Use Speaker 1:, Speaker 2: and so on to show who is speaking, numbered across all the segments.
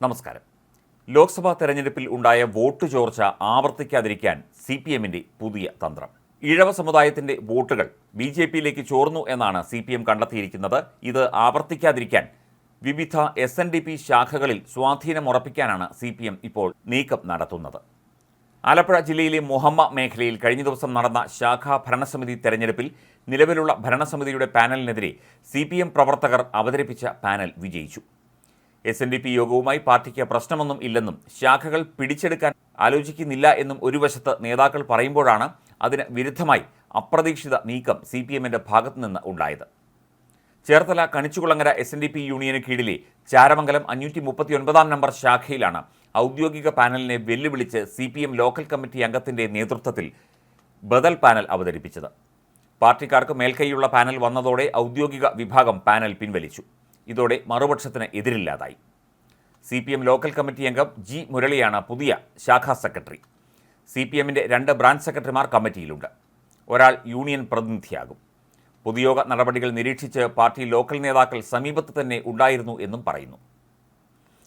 Speaker 1: നമസ്കാരം. ലോക്സഭാ തെരഞ്ഞെടുപ്പിൽ ഉണ്ടായ വോട്ട് ചോർച്ച ആവർത്തിക്കാതിരിക്കാൻ CPMന്റെ പുതിയ തന്ത്രം. ഈഴവ സമുദായത്തിന്റെ വോട്ടുകൾ BJPയിലേക്ക് ചോർന്നു എന്നാണ് CPM കണ്ടെത്തിയിരിക്കുന്നത്. ഇത് ആവർത്തിക്കാതിരിക്കാൻ വിവിധ SNDP ശാഖകളിൽ സ്വാധീനമുറപ്പിക്കാനാണ് CPM ഇപ്പോൾ നീക്കം നടത്തുന്നത്. ആലപ്പുഴ ജില്ലയിലെ മുഹമ്മ മേഖലയിൽ കഴിഞ്ഞ ദിവസം നടന്ന ശാഖാ ഭരണസമിതി തെരഞ്ഞെടുപ്പിൽ നിലവിലുള്ള ഭരണസമിതിയുടെ പാനലിനെതിരെ CPM പ്രവർത്തകർ അവതരിപ്പിച്ച പാനൽ വിജയിച്ചു. SNDP യോഗവുമായി പാർട്ടിക്ക് പ്രശ്നമൊന്നും ഇല്ലെന്നും ശാഖകൾ പിടിച്ചെടുക്കാൻ ആലോചിക്കുന്നില്ല എന്നും ഒരു വശത്ത് നേതാക്കൾ പറയുമ്പോഴാണ് അതിന് വിരുദ്ധമായി അപ്രതീക്ഷിത നീക്കം CPMന്റെ ഭാഗത്തുനിന്ന് ഉണ്ടായത്. ചേർത്തല കണിച്ചുകുളങ്ങര SNDP യൂണിയന് കീഴിലെ ചാരമംഗലം 539 നമ്പർ ശാഖയിലാണ് ഔദ്യോഗിക പാനലിനെ വെല്ലുവിളിച്ച് CPM ലോക്കൽ കമ്മിറ്റി അംഗത്തിന്റെ നേതൃത്വത്തിൽ ബദൽ പാനൽ അവതരിപ്പിച്ചത്. പാർട്ടിക്കാർക്ക് മേൽക്കൈയുള്ള പാനൽ വന്നതോടെ ഔദ്യോഗിക വിഭാഗം പാനൽ പിൻവലിച്ചു. ഇതോടെ മറുപക്ഷത്തിന് എതിരില്ലാതായി. CPM ലോക്കൽ കമ്മിറ്റി അംഗം G മുരളിയാണ് പുതിയ ശാഖാ സെക്രട്ടറി. CPMന്റെ 2 ബ്രാഞ്ച് സെക്രട്ടറിമാർ കമ്മിറ്റിയിലുണ്ട്. ഒരാൾ യൂണിയൻ പ്രതിനിധിയാകും. പൊതുയോഗ നടപടികൾ നിരീക്ഷിച്ച് പാർട്ടി ലോക്കൽ നേതാക്കൾ സമീപത്ത് തന്നെ ഉണ്ടായിരുന്നു എന്നും പറയുന്നു.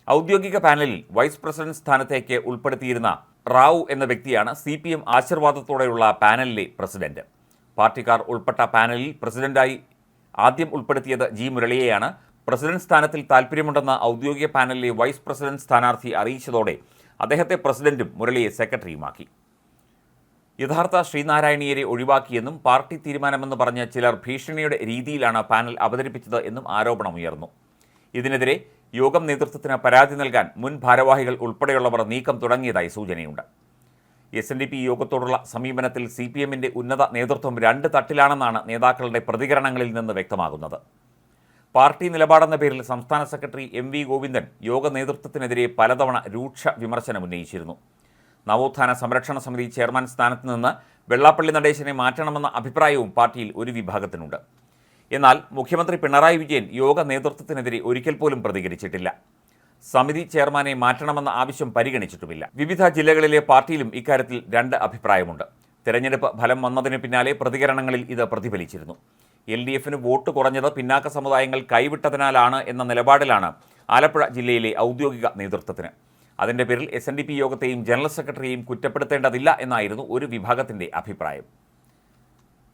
Speaker 1: ഔദ്യോഗിക പാനലിൽ വൈസ് പ്രസിഡന്റ് സ്ഥാനത്തേക്ക് ഉൾപ്പെടുത്തിയിരുന്ന റാവു എന്ന വ്യക്തിയാണ് CPM ആശീർവാദത്തോടെയുള്ള പാനലിലെ പ്രസിഡന്റ്. പാർട്ടിക്കാർ ഉൾപ്പെട്ട പാനലിൽ പ്രസിഡന്റായി ആദ്യം ഉൾപ്പെടുത്തിയത് G മുരളിയെയാണ്. പ്രസിഡന്റ് സ്ഥാനത്തിൽ താൽപ്പര്യമുണ്ടെന്ന് ഔദ്യോഗിക പാനലിലെ വൈസ് പ്രസിഡന്റ് സ്ഥാനാർത്ഥി അറിയിച്ചതോടെ അദ്ദേഹത്തെ പ്രസിഡന്റും മുരളിയെ സെക്രട്ടറിയുമാക്കി. യഥാർത്ഥ ശ്രീനാരായണീയരെ ഒഴിവാക്കിയെന്നും പാർട്ടി തീരുമാനമെന്ന് പറഞ്ഞ് ചിലർ ഭീഷണിയുടെ രീതിയിലാണ് പാനൽ അവതരിപ്പിച്ചത് എന്നും ആരോപണമുയർന്നു. ഇതിനെതിരെ യോഗം നേതൃത്വത്തിന് പരാതി നൽകാൻ മുൻ ഭാരവാഹികൾ ഉൾപ്പെടെയുള്ളവർ നീക്കം തുടങ്ങിയതായി സൂചനയുണ്ട്. SNDP യോഗത്തോടുള്ള സമീപനത്തിൽ CPMന്റെ ഉന്നത നേതൃത്വം 2 തട്ടിലാണെന്നാണ് നേതാക്കളുടെ പ്രതികരണങ്ങളിൽ നിന്ന് വ്യക്തമാകുന്നത്. പാർട്ടി നിലപാടെന്ന പേരിൽ സംസ്ഥാന സെക്രട്ടറി MV ഗോവിന്ദൻ യോഗ നേതൃത്വത്തിനെതിരെ പലതവണ രൂക്ഷ വിമർശനം ഉന്നയിച്ചിരുന്നു. നവോത്ഥാന സംരക്ഷണ സമിതി ചെയർമാൻ സ്ഥാനത്ത് നിന്ന് വെള്ളാപ്പള്ളി നടേശനെ മാറ്റണമെന്ന അഭിപ്രായവും പാർട്ടിയിൽ ഒരു വിഭാഗത്തിനുണ്ട്. എന്നാൽ മുഖ്യമന്ത്രി പിണറായി വിജയൻ യോഗ നേതൃത്വത്തിനെതിരെ ഒരിക്കൽ പോലും പ്രതികരിച്ചിട്ടില്ല. സമിതി ചെയർമാനെ മാറ്റണമെന്ന ആവശ്യം പരിഗണിച്ചിട്ടുമില്ല. വിവിധ ജില്ലകളിലെ പാർട്ടിയിലും ഇക്കാര്യത്തിൽ 2 അഭിപ്രായമുണ്ട്. തെരഞ്ഞെടുപ്പ് ഫലം വന്നതിന് പിന്നാലെ പ്രതികരണങ്ങളിൽ ഇത് പ്രതിഫലിച്ചിരുന്നു. LDFന് വോട്ട് കുറഞ്ഞത് പിന്നാക്ക സമുദായങ്ങൾ കൈവിട്ടതിനാലാണ് എന്ന നിലപാടിലാണ് ആലപ്പുഴ ജില്ലയിലെ ഔദ്യോഗിക നേതൃത്വത്തിന്. അതിൻ്റെ പേരിൽ SNDP യോഗത്തെയും ജനറൽ സെക്രട്ടറിയെയും കുറ്റപ്പെടുത്തേണ്ടതില്ല എന്നായിരുന്നു ഒരു വിഭാഗത്തിൻ്റെ അഭിപ്രായം.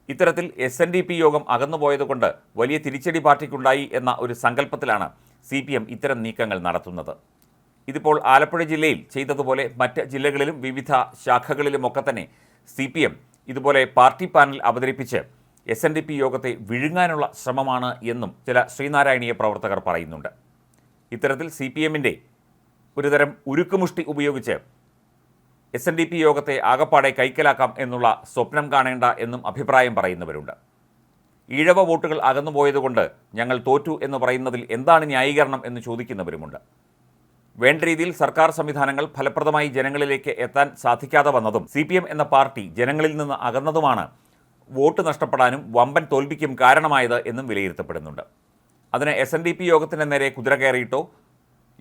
Speaker 1: ഇത്തരത്തിൽ SNDP യോഗം അകന്നുപോയതുകൊണ്ട് വലിയ തിരിച്ചടി പാർട്ടിക്കുണ്ടായി എന്ന ഒരു സങ്കല്പത്തിലാണ് CPM ഇത്തരം നീക്കങ്ങൾ നടത്തുന്നത്. ഇതിപ്പോൾ ആലപ്പുഴ ജില്ലയിൽ ചെയ്തതുപോലെ മറ്റ് ജില്ലകളിലും വിവിധ ശാഖകളിലുമൊക്കെ തന്നെ CPM ഇതുപോലെ പാർട്ടി പാനൽ അവതരിപ്പിച്ച് SNDP യോഗത്തെ വിഴുങ്ങാനുള്ള ശ്രമമാണ് എന്നും ചില ശ്രീനാരായണീയ പ്രവർത്തകർ പറയുന്നുണ്ട്. ഇത്തരത്തിൽ CPMന്റെ ഒരുതരം ഉരുക്കുമുഷ്ടി ഉപയോഗിച്ച് SNDP യോഗത്തെ ആകപ്പാടെ കൈക്കലാക്കാം എന്നുള്ള സ്വപ്നം കാണേണ്ട എന്നും അഭിപ്രായം പറയുന്നവരുണ്ട്. ഈഴവ വോട്ടുകൾ അകന്നുപോയതുകൊണ്ട് ഞങ്ങൾ തോറ്റു എന്ന് പറയുന്നതിൽ എന്താണ് ന്യായീകരണം എന്ന് ചോദിക്കുന്നവരുമുണ്ട്. വേണ്ട രീതിയിൽ സർക്കാർ സംവിധാനങ്ങൾ ഫലപ്രദമായി ജനങ്ങളിലേക്ക് എത്താൻ സാധിക്കാതെ വന്നതും CPM എന്ന പാർട്ടി ജനങ്ങളിൽ നിന്ന് അകന്നതുമാണ് വോട്ട് നഷ്ടപ്പെടാനും വമ്പൻ തോൽവിക്കും കാരണമായത് എന്നും വിലയിരുത്തപ്പെടുന്നുണ്ട്. അതിന് SNDP യോഗത്തിന് നേരെ കുതിര കയറിയിട്ടോ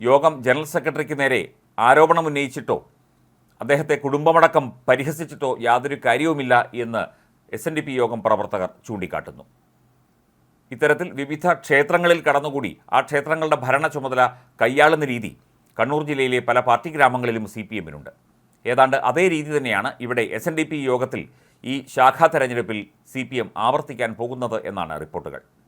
Speaker 1: യോഗം ജനറൽ സെക്രട്ടറിക്ക് നേരെ ആരോപണമുന്നയിച്ചിട്ടോ അദ്ദേഹത്തെ കുടുംബമടക്കം പരിഹസിച്ചിട്ടോ യാതൊരു കാര്യവുമില്ല എന്ന് SNDP യോഗം പ്രവർത്തകർ ചൂണ്ടിക്കാട്ടുന്നു. ഇത്തരത്തിൽ വിവിധ ക്ഷേത്രങ്ങളിൽ കടന്നുകൂടി ആ ക്ഷേത്രങ്ങളുടെ ഭരണ ചുമതല കൈയാളുന്ന രീതി കണ്ണൂർ ജില്ലയിലെ പല പാർട്ടി ഗ്രാമങ്ങളിലും CPMനുണ്ട്. ഏതാണ്ട് അതേ രീതി തന്നെയാണ് ഇവിടെ SNDP യോഗത്തിൽ ഈ ശാഖാ തെരഞ്ഞെടുപ്പിൽ CPM ആവർത്തിക്കാൻ പോകുന്നത് എന്നാണ് റിപ്പോർട്ടുകൾ.